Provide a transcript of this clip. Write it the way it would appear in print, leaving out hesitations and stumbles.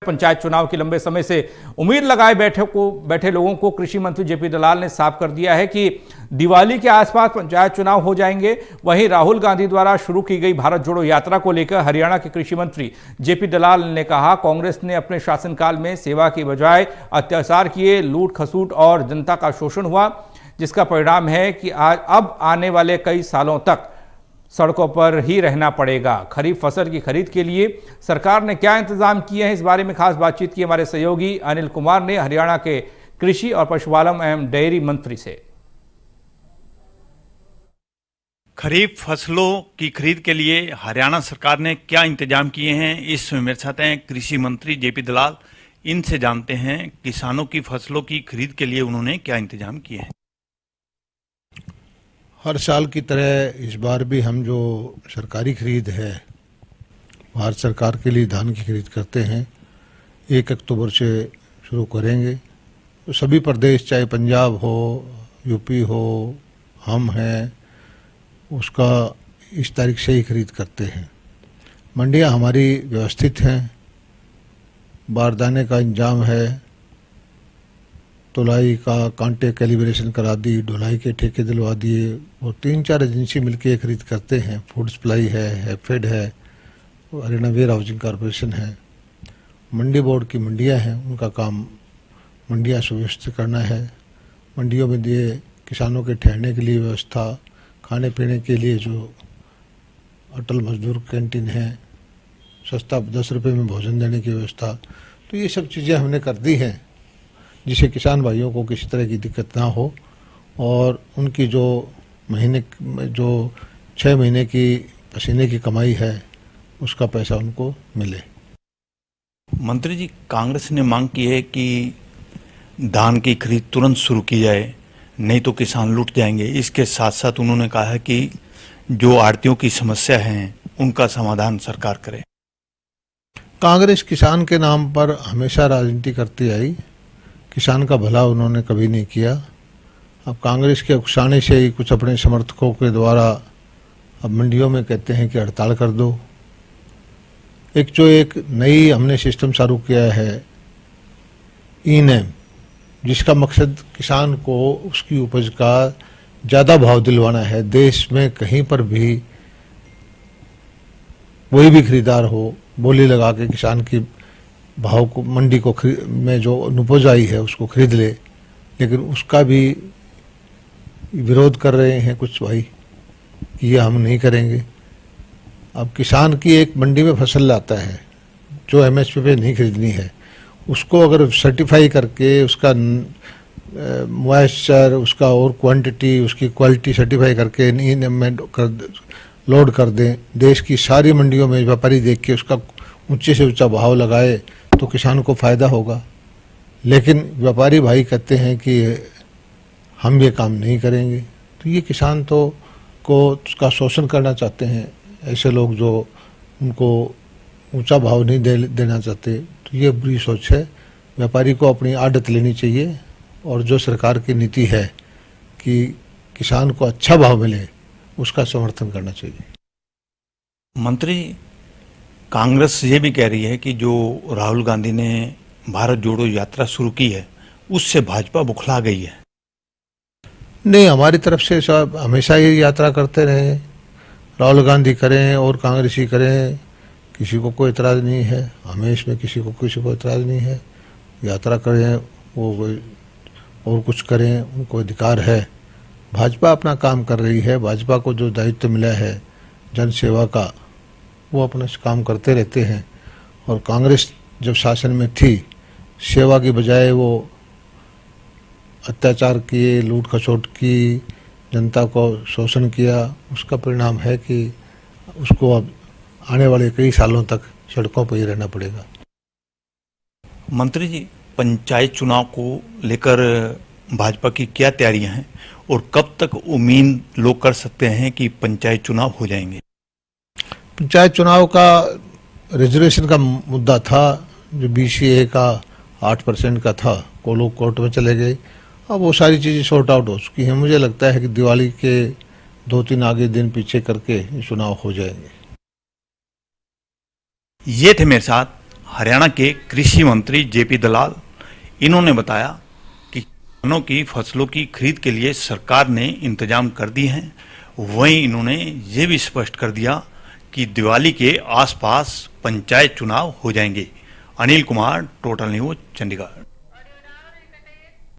पंचायत चुनाव की लंबे समय से उम्मीद लगाए बैठे लोगों को कृषि मंत्री जेपी दलाल ने साफ कर दिया है कि दिवाली के आसपास पंचायत चुनाव हो जाएंगे। वहीं राहुल गांधी द्वारा शुरू की गई भारत जोड़ो यात्रा को लेकर हरियाणा के कृषि मंत्री जेपी दलाल ने कहा, कांग्रेस ने अपने शासनकाल में सेवा की बजाय अत्याचार किए, लूट खसूट और जनता का शोषण हुआ, जिसका परिणाम है कि आज अब आने वाले कई सालों तक सड़कों पर ही रहना पड़ेगा। खरीफ फसल की खरीद के लिए सरकार ने क्या इंतजाम किए हैं, इस बारे में खास बातचीत की हमारे सहयोगी अनिल कुमार ने हरियाणा के कृषि और पशुपालन एवं डेयरी मंत्री से। खरीफ फसलों की खरीद के लिए हरियाणा सरकार ने क्या इंतजाम किए हैं, इस मेरे साथ हैं कृषि मंत्री जेपी दलाल। इनसे जानते हैं किसानों की फसलों की खरीद के लिए उन्होंने क्या इंतजाम किए हैं। हर साल की तरह इस बार भी हम जो सरकारी खरीद है, भारत सरकार के लिए धान की खरीद करते हैं, 1 अक्टूबर से शुरू करेंगे। तो सभी प्रदेश, चाहे पंजाब हो, यूपी हो, हम हैं, उसका इस तारीख से ही खरीद करते हैं। मंडियां हमारी व्यवस्थित हैं, बारदाने का इंतजाम है, तोलाई का कांटे कैलिब्रेशन करा दी, ढुलाई के ठेके दिलवा दिए और 3-4 एजेंसी मिलकर खरीद करते हैं। फूड सप्लाई है, हैफेड है, हरियाणा वेयर हाउसिंग कॉरपोरेशन है, मंडी बोर्ड की मंडियां हैं, उनका काम मंडियां सुव्यवस्थित करना है। मंडियों में दिए किसानों के ठहरने के लिए व्यवस्था, खाने पीने के लिए जो अटल मजदूर कैंटीन है, सस्ता 10 रुपये में भोजन देने की व्यवस्था, तो ये सब चीज़ें हमने कर दी हैं जिससे किसान भाइयों को किसी तरह की दिक्कत ना हो और उनकी जो 6 महीने की पसीने की कमाई है उसका पैसा उनको मिले। मंत्री जी, कांग्रेस ने मांग की है कि धान की खरीद तुरंत शुरू की जाए, नहीं तो किसान लूट जाएंगे। इसके साथ साथ उन्होंने कहा है कि जो आड़तियों की समस्या है उनका समाधान सरकार करे। कांग्रेस किसान के नाम पर हमेशा राजनीति करती आई, किसान का भला उन्होंने कभी नहीं किया। अब कांग्रेस के उकसाने से ही कुछ अपने समर्थकों के द्वारा अब मंडियों में कहते हैं कि हड़ताल कर दो। एक नई हमने सिस्टम चालू किया है ई-नैम, जिसका मकसद किसान को उसकी उपज का ज़्यादा भाव दिलवाना है। देश में कहीं पर भी कोई भी खरीदार हो, बोली लगा के किसान की भाव को मंडी को में जो उपज आई है उसको खरीद ले, लेकिन उसका भी विरोध कर रहे हैं कुछ भाई कि ये हम नहीं करेंगे। अब किसान की एक मंडी में फसल लाता है जो एमएसपी पे नहीं खरीदनी है, उसको अगर सर्टिफाई करके उसका मॉइस्चर, उसका और क्वांटिटी, उसकी क्वालिटी सर्टिफाई करके लोड कर दें, देश की सारी मंडियों में व्यापारी देख के उसका ऊंचे से ऊंचा भाव लगाए तो किसान को फायदा होगा। लेकिन व्यापारी भाई कहते हैं कि हम ये काम नहीं करेंगे, तो ये किसान को उसका शोषण करना चाहते हैं। ऐसे लोग जो उनको ऊंचा भाव नहीं देना चाहते, तो ये बुरी सोच है। व्यापारी को अपनी आदत लेनी चाहिए और जो सरकार की नीति है कि किसान को अच्छा भाव मिले, उसका समर्थन करना चाहिए। मंत्री, कांग्रेस ये भी कह रही है कि जो राहुल गांधी ने भारत जोड़ो यात्रा शुरू की है उससे भाजपा बुखला गई है। नहीं, हमारी तरफ से सब हमेशा ये यात्रा करते रहे, राहुल गांधी करें और कांग्रेसी करें, किसी को कोई इतराज़ नहीं है। हमें इसमें किसी को इतराज़ नहीं है। यात्रा करें, वो और कुछ करें, उनको अधिकार है। भाजपा अपना काम कर रही है। भाजपा को जो दायित्व मिला है जन सेवा का, वो अपना काम करते रहते हैं। और कांग्रेस जब शासन में थी, सेवा की बजाय वो अत्याचार किए, लूट खसोट की, जनता को शोषण किया। उसका परिणाम है कि उसको अब आने वाले कई सालों तक सड़कों पर ही रहना पड़ेगा। मंत्री जी, पंचायत चुनाव को लेकर भाजपा की क्या तैयारियां हैं और कब तक उम्मीद लोग कर सकते हैं कि पंचायत चुनाव हो जाएंगे? पंचायत चुनाव का रिजर्वेशन का मुद्दा था, जो बीसीए का 8% का था, वो लोग कोर्ट में चले गए। अब वो सारी चीज़ें सॉर्ट आउट हो चुकी हैं। मुझे लगता है कि दिवाली के 2-3 आगे दिन पीछे करके चुनाव हो जाएंगे। ये थे मेरे साथ हरियाणा के कृषि मंत्री जेपी दलाल, इन्होंने बताया कि किसानों की फसलों की खरीद के लिए सरकार ने इंतजाम कर दिए हैं। वहीं इन्होंने ये भी स्पष्ट कर दिया कि दिवाली के आसपास पंचायत चुनाव हो जाएंगे। Anil Kumar, total news, Chandigarh.